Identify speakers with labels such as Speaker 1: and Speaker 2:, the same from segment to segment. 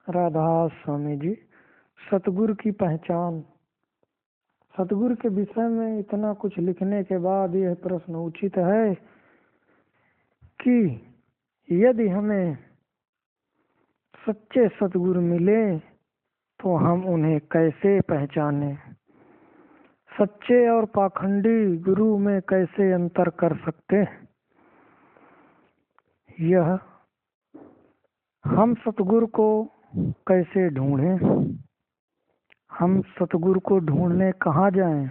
Speaker 1: राधा स्वामी जी। सतगुरु की पहचान। सतगुरु के विषय में इतना कुछ लिखने के बाद यह प्रश्न उचित है कि यदि हमें सच्चे सतगुरु मिले तो हम उन्हें कैसे पहचानें, सच्चे और पाखंडी गुरु में कैसे अंतर कर सकते हैं। यह हम सतगुरु को कैसे ढूंढें, हम सतगुरु को ढूंढने कहाँ जाएं,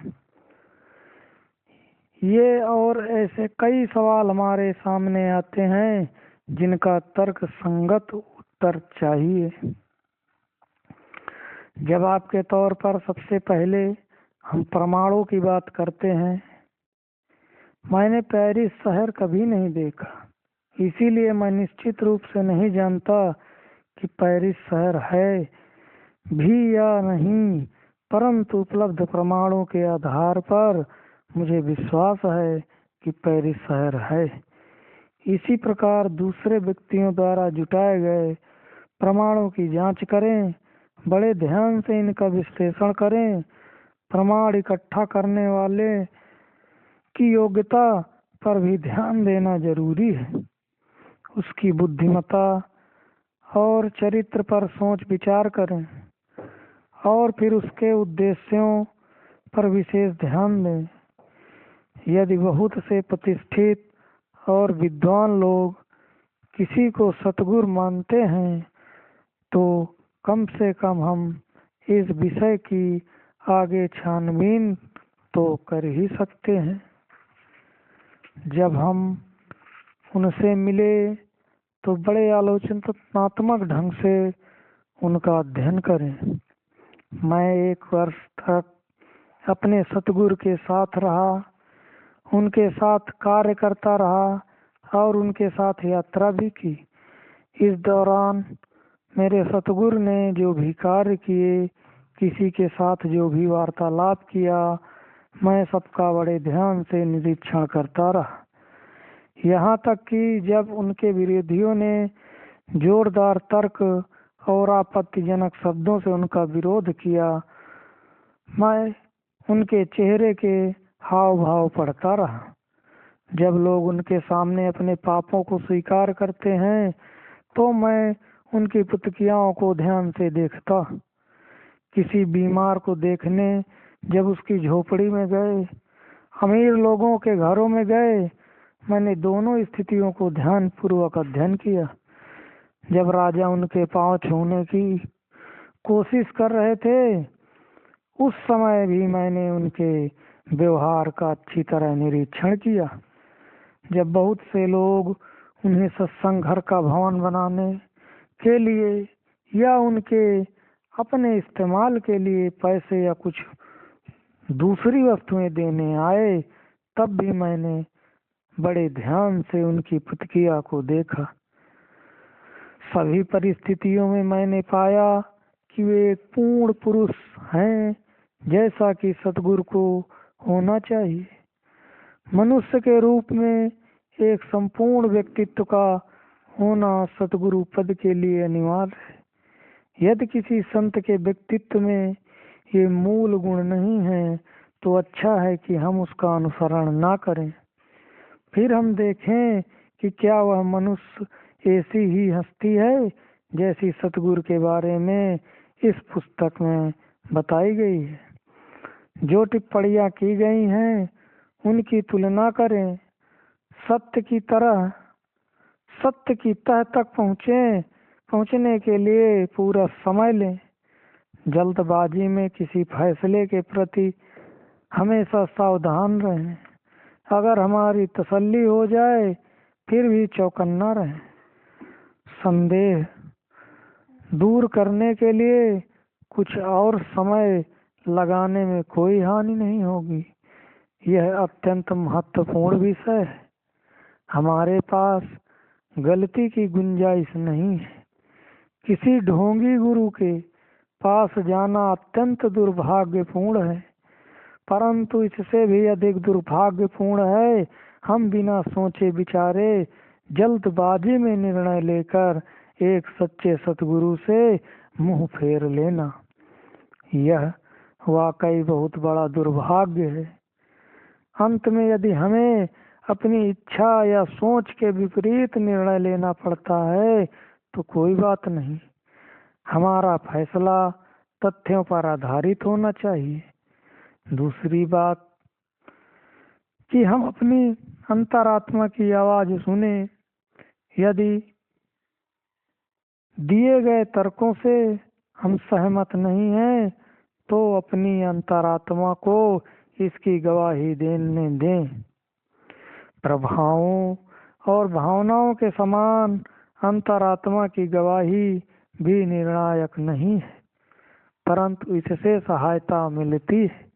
Speaker 1: ये और ऐसे कई सवाल हमारे सामने आते हैं जिनका तर्क संगत उत्तर चाहिए। जवाब के तौर पर सबसे पहले हम प्रमाणों की बात करते हैं। मैंने पेरिस शहर कभी नहीं देखा, इसीलिए मैं निश्चित रूप से नहीं जानता कि पेरिस शहर है भी या नहीं, परंतु उपलब्ध प्रमाणों के आधार पर मुझे विश्वास है कि पेरिस शहर है। इसी प्रकार दूसरे व्यक्तियों द्वारा जुटाए गए प्रमाणों की जांच करें, बड़े ध्यान से इनका विश्लेषण करें। प्रमाण इकट्ठा करने वाले की योग्यता पर भी ध्यान देना जरूरी है। उसकी बुद्धिमत्ता और चरित्र पर सोच विचार करें और फिर उसके उद्देश्यों पर विशेष ध्यान दें। यदि बहुत से प्रतिष्ठित और विद्वान लोग किसी को सतगुरु मानते हैं तो कम से कम हम इस विषय की आगे छानबीन तो कर ही सकते हैं। जब हम उनसे मिले तो बड़े आलोचनात्मक ढंग से उनका अध्ययन करें। मैं 1 वर्ष तक अपने सतगुरु के साथ रहा, उनके साथ कार्य करता रहा और उनके साथ यात्रा भी की। इस दौरान मेरे सतगुरु ने जो भी कार्य किए, किसी के साथ जो भी वार्तालाप किया, मैं सबका बड़े ध्यान से निरीक्षण करता रहा। यहाँ तक कि जब उनके विरोधियों ने जोरदार तर्क और आपत्तिजनक शब्दों से उनका विरोध किया, मैं उनके चेहरे के हाव भाव पढ़ता रहा। जब लोग उनके सामने अपने पापों को स्वीकार करते हैं तो मैं उनकी प्रतिक्रियाओं को ध्यान से देखता। किसी बीमार को देखने जब उसकी झोपड़ी में गए, अमीर लोगों के घरों में गए, मैंने दोनों स्थितियों को ध्यान पूर्वक अध्ययन किया। जब राजा उनके पांव छूने की कोशिश कर रहे थे, उस समय भी मैंने उनके व्यवहार का अच्छी तरह निरीक्षण किया। जब बहुत से लोग उन्हें सत्संग घर का भवन बनाने के लिए या उनके अपने इस्तेमाल के लिए पैसे या कुछ दूसरी वस्तुएं देने आए, तब भी मैंने बड़े ध्यान से उनकी प्रतिक्रिया को देखा। सभी परिस्थितियों में मैंने पाया कि वे एक पूर्ण पुरुष हैं, जैसा कि सतगुरु को होना चाहिए। मनुष्य के रूप में एक संपूर्ण व्यक्तित्व का होना सतगुरु पद के लिए अनिवार्य है। यदि किसी संत के व्यक्तित्व में ये मूल गुण नहीं है तो अच्छा है कि हम उसका अनुसरण ना करें। फिर हम देखें कि क्या वह मनुष्य ऐसी ही हस्ती है जैसी सतगुरु के बारे में इस पुस्तक में बताई गई है। जो टिप्पणियां की गई हैं उनकी तुलना करें। सत्य की तह तक पहुंचने के लिए पूरा समय लें। जल्दबाजी में किसी फैसले के प्रति हमेशा सावधान रहें। अगर हमारी तसल्ली हो जाए फिर भी चौकन्ना रहें। संदेह दूर करने के लिए कुछ और समय लगाने में कोई हानि नहीं होगी। यह अत्यंत महत्वपूर्ण विषय है। हमारे पास गलती की गुंजाइश नहीं है। किसी ढोंगी गुरु के पास जाना अत्यंत दुर्भाग्यपूर्ण है, परंतु इससे भी अधिक दुर्भाग्यपूर्ण है हम बिना सोचे विचारे जल्दबाजी में निर्णय लेकर एक सच्चे सतगुरु से मुंह फेर लेना, यह वाकई बहुत बड़ा दुर्भाग्य है। अंत में यदि हमें अपनी इच्छा या सोच के विपरीत निर्णय लेना पड़ता है तो कोई बात नहीं, हमारा फैसला तथ्यों पर आधारित होना चाहिए। दूसरी बात कि हम अपनी अंतरात्मा की आवाज सुने। यदि दिए गए तर्कों से हम सहमत नहीं हैं तो अपनी अंतरात्मा को इसकी गवाही देने दें। प्रभावों और भावनाओं के समान अंतरात्मा की गवाही भी निर्णायक नहीं है, परंतु इससे सहायता मिलती है।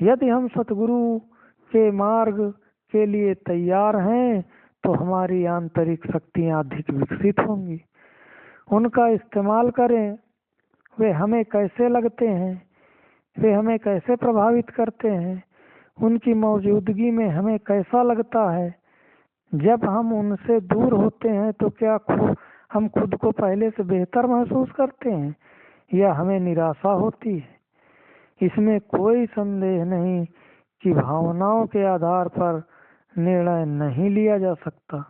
Speaker 1: यदि हम सतगुरु के मार्ग के लिए तैयार हैं तो हमारी आंतरिक शक्तियां अधिक विकसित होंगी। उनका इस्तेमाल करें। वे हमें कैसे लगते हैं, वे हमें कैसे प्रभावित करते हैं, उनकी मौजूदगी में हमें कैसा लगता है। जब हम उनसे दूर होते हैं तो क्या हम खुद को पहले से बेहतर महसूस करते हैं या हमें निराशा होती है। इसमें कोई संदेह नहीं कि भावनाओं के आधार पर निर्णय नहीं लिया जा सकता,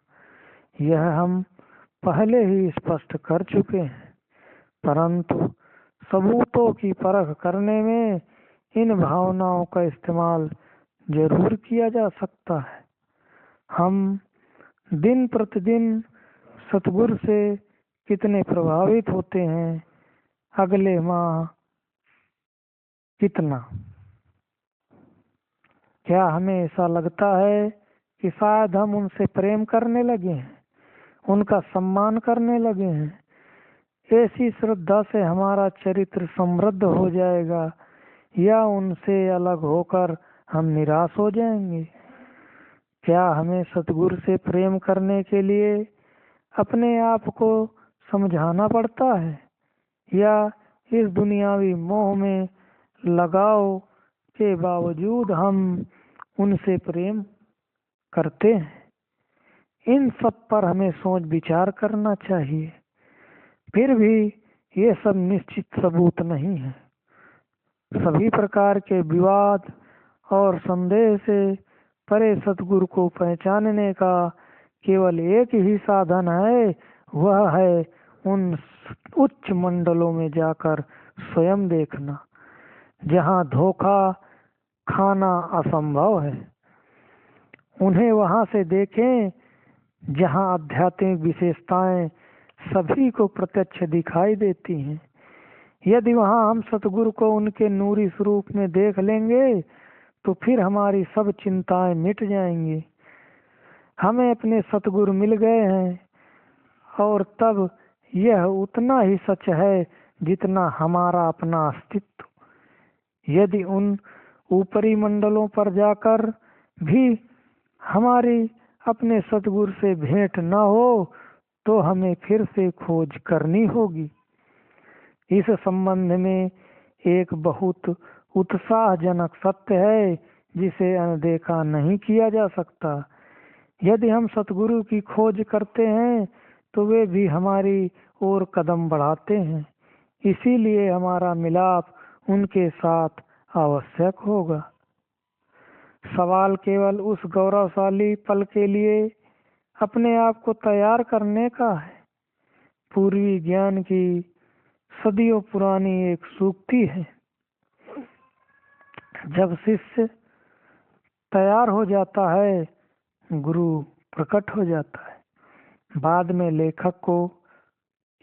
Speaker 1: यह हम पहले ही स्पष्ट कर चुके हैं। परंतु सबूतों की परख करने में इन भावनाओं का इस्तेमाल जरूर किया जा सकता है। हम दिन प्रतिदिन सतगुरु से कितने प्रभावित होते हैं, अगले माह कितना। क्या हमें ऐसा लगता है कि शायद हम उनसे प्रेम करने लगे हैं, उनका सम्मान करने लगे हैं। ऐसी श्रद्धा से हमारा चरित्र समृद्ध हो जाएगा या उनसे अलग होकर हम निराश हो जाएंगे। क्या हमें सतगुरु से प्रेम करने के लिए अपने आप को समझाना पड़ता है या इस दुनियावी मोह में लगाव के बावजूद हम उनसे प्रेम करते हैं। इन सब पर हमें सोच विचार करना चाहिए। फिर भी ये सब निश्चित सबूत नहीं है। सभी प्रकार के विवाद और संदेह से परे सतगुरु को पहचानने का केवल एक ही साधन है, वह है उन उच्च मंडलों में जाकर स्वयं देखना, जहाँ धोखा खाना असंभव है। उन्हें वहां से देखें जहाँ आध्यात्मिक विशेषताएं सभी को प्रत्यक्ष दिखाई देती हैं। यदि वहां हम सतगुरु को उनके नूरी स्वरूप में देख लेंगे तो फिर हमारी सब चिंताएं मिट जाएंगी। हमें अपने सतगुरु मिल गए हैं और तब यह उतना ही सच है जितना हमारा अपना अस्तित्व। यदि उन ऊपरी मंडलों पर जाकर भी हमारी अपने सतगुरु से भेंट न हो तो हमें फिर से खोज करनी होगी। इस संबंध में एक बहुत उत्साहजनक सत्य है जिसे अनदेखा नहीं किया जा सकता। यदि हम सतगुरु की खोज करते हैं तो वे भी हमारी ओर कदम बढ़ाते हैं, इसीलिए हमारा मिलाप उनके साथ आवश्यक होगा। सवाल केवल उस गौरवशाली पल के लिए अपने आप को तैयार करने का है। पूर्वी ज्ञान की सदियों पुरानी एक सूक्ति है, जब शिष्य तैयार हो जाता है गुरु प्रकट हो जाता है। बाद में लेखक को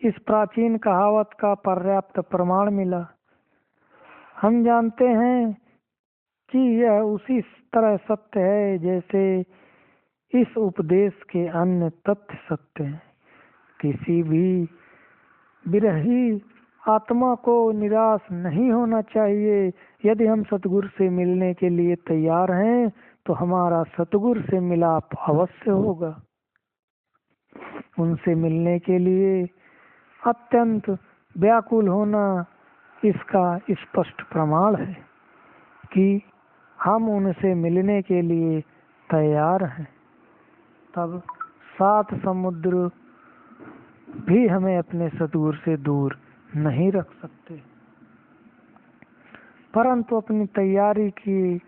Speaker 1: इस प्राचीन कहावत का पर्याप्त प्रमाण मिला। हम जानते हैं कि यह उसी तरह सत्य है जैसे इस उपदेश के अन्य तथ्य सत्य हैं। किसी भी विरही आत्मा को निराश नहीं होना चाहिए। यदि हम सतगुरु से मिलने के लिए तैयार हैं तो हमारा सतगुरु से मिलाप अवश्य होगा। उनसे मिलने के लिए अत्यंत व्याकुल होना इसका स्पष्ट प्रमाण है कि हम उनसे मिलने के लिए तैयार हैं। तब 7 समुद्र भी हमें अपने सद्गुरु से दूर नहीं रख सकते, परंतु अपनी तैयारी की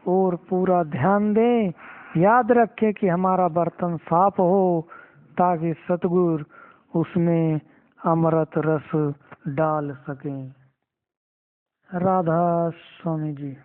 Speaker 1: ओर पूरा ध्यान दें। याद रखें कि हमारा बर्तन साफ हो ताकि सतगुरु उसमें अमृत रस डाल सकें। राधा स्वामी जी।